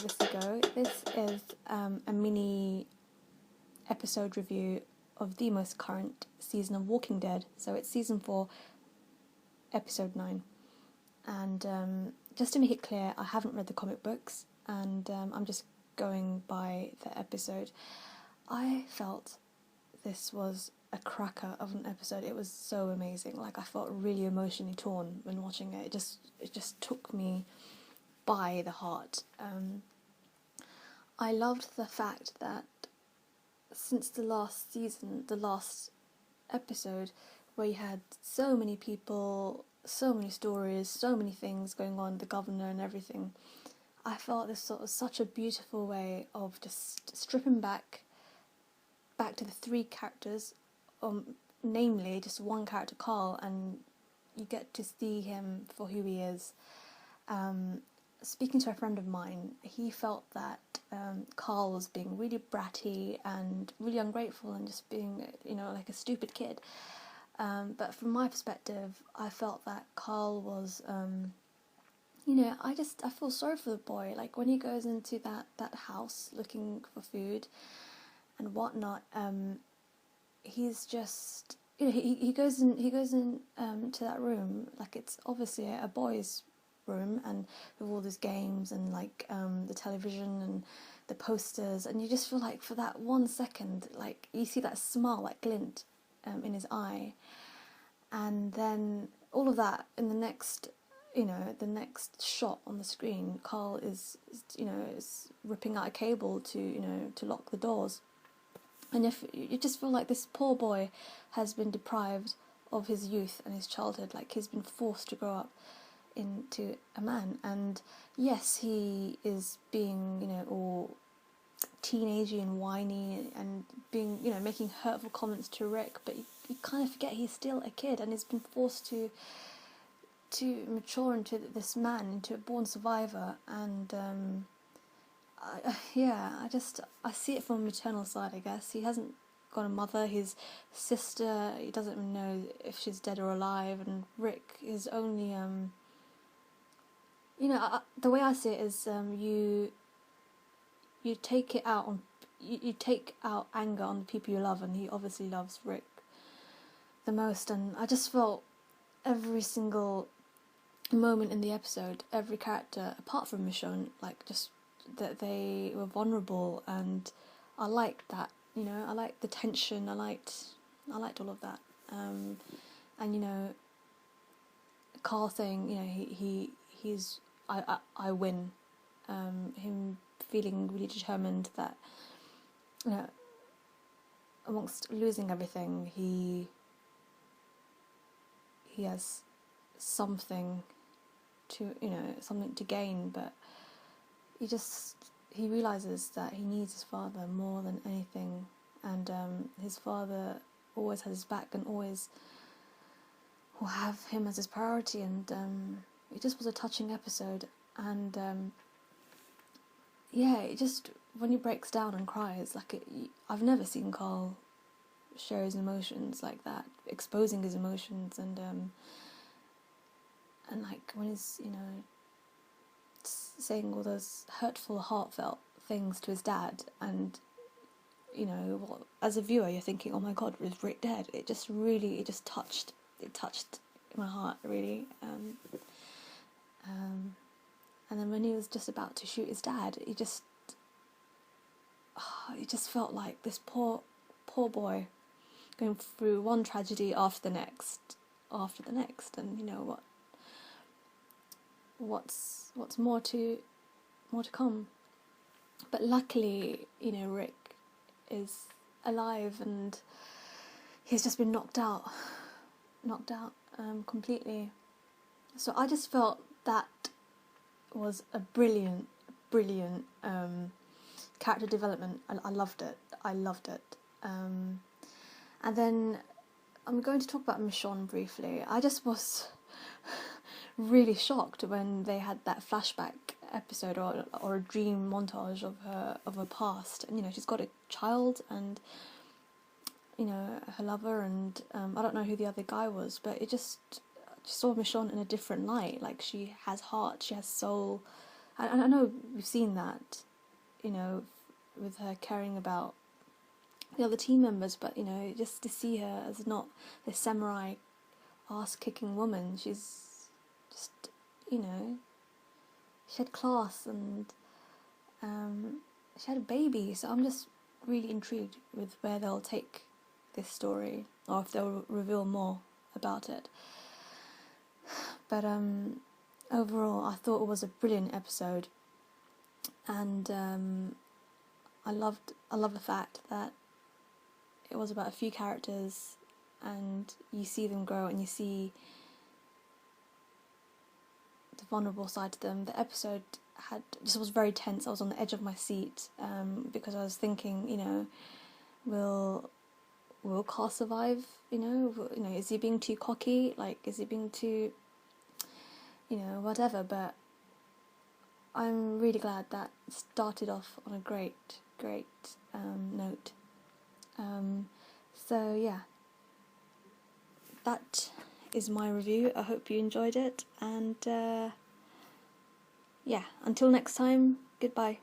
give this a go. This is a mini episode review of the most current season of Walking Dead. So it's season 4, episode 9. And just to make it clear, I haven't read the comic books, and I'm just going by the episode. I felt this was a cracker of an episode. It was so amazing. Like, I felt really emotionally torn when watching it. It just took me by the heart. I loved the fact that since the last season, the last episode, where you had so many people, so many stories, so many things going on, the governor and everything, I felt this sort of such a beautiful way of just stripping back to the three characters, namely just one character, Carl, and you get to see him for who he is. Speaking to a friend of mine, he felt that Carl was being really bratty and really ungrateful and just being, like a stupid kid. But from my perspective, I felt that Carl was, I feel sorry for the boy. Like, when he goes into that house looking for food and whatnot, he's just, he goes in to that room, like it's obviously a boy's room, and with all these games and like the television and the posters, and you just feel like for that 1 second, like you see that smile, that glint in his eye, and then all of that in the next shot on the screen, Carl is ripping out a cable to lock the doors. And if you just feel like this poor boy has been deprived of his youth and his childhood, like he's been forced to grow up into a man. And yes, he is being, all teenagey and whiny and being, making hurtful comments to Rick, but you kind of forget he's still a kid and he's been forced to mature into this man, into a born survivor. And I see it from a maternal side, I guess. He hasn't got a mother. His sister, he doesn't even know if she's dead or alive, and Rick is only the way I see it is you take it out on you take out anger on the people you love, and he obviously loves Rick the most. And I just felt every single moment in the episode, every character apart from Michonne, like just that they were vulnerable, and I liked that. I liked the tension. I liked all of that. And Carl saying, he's I win. Him feeling really determined that, amongst losing everything, he has something to gain, but he realises that he needs his father more than anything, and his father always has his back and always will have him as his priority. And it just was a touching episode. And it just, when he breaks down and cries, like I've never seen Carl share his emotions like that, exposing his emotions, and like when he's saying all those hurtful, heartfelt things to his dad, and as a viewer you're thinking, oh my god, is Rick dead? It touched my heart, really. And then when he was just about to shoot his dad, he just felt like this poor boy going through one tragedy after the next, and what's more to come. But luckily, Rick is alive, and he's just been knocked out completely. So I just felt that was a brilliant character development. I loved it. And then I'm going to talk about Michonne briefly. I just was really shocked when they had that flashback episode or a dream montage of her past. And she's got a child and her lover, and I don't know who the other guy was, but it just saw Michonne in a different light. Like, she has heart, she has soul, I know we've seen that, you know, with her caring about the other team members, but you know, just to see her as not this samurai ass-kicking woman, she's just, you know, she had class, and she had a baby, so I'm just really intrigued with where they'll take this story, or if they'll reveal more about it. But overall, I thought it was a brilliant episode, and I love the fact that it was about a few characters, and you see them grow, and you see the vulnerable side to them. The episode was very tense. I was on the edge of my seat because I was thinking, you know, will Carl survive? You know, is he being too cocky? Like, is he being too, you know, whatever? But I'm really glad that started off on a great note. So yeah, that is my review. I hope you enjoyed it, and yeah, until next time, goodbye.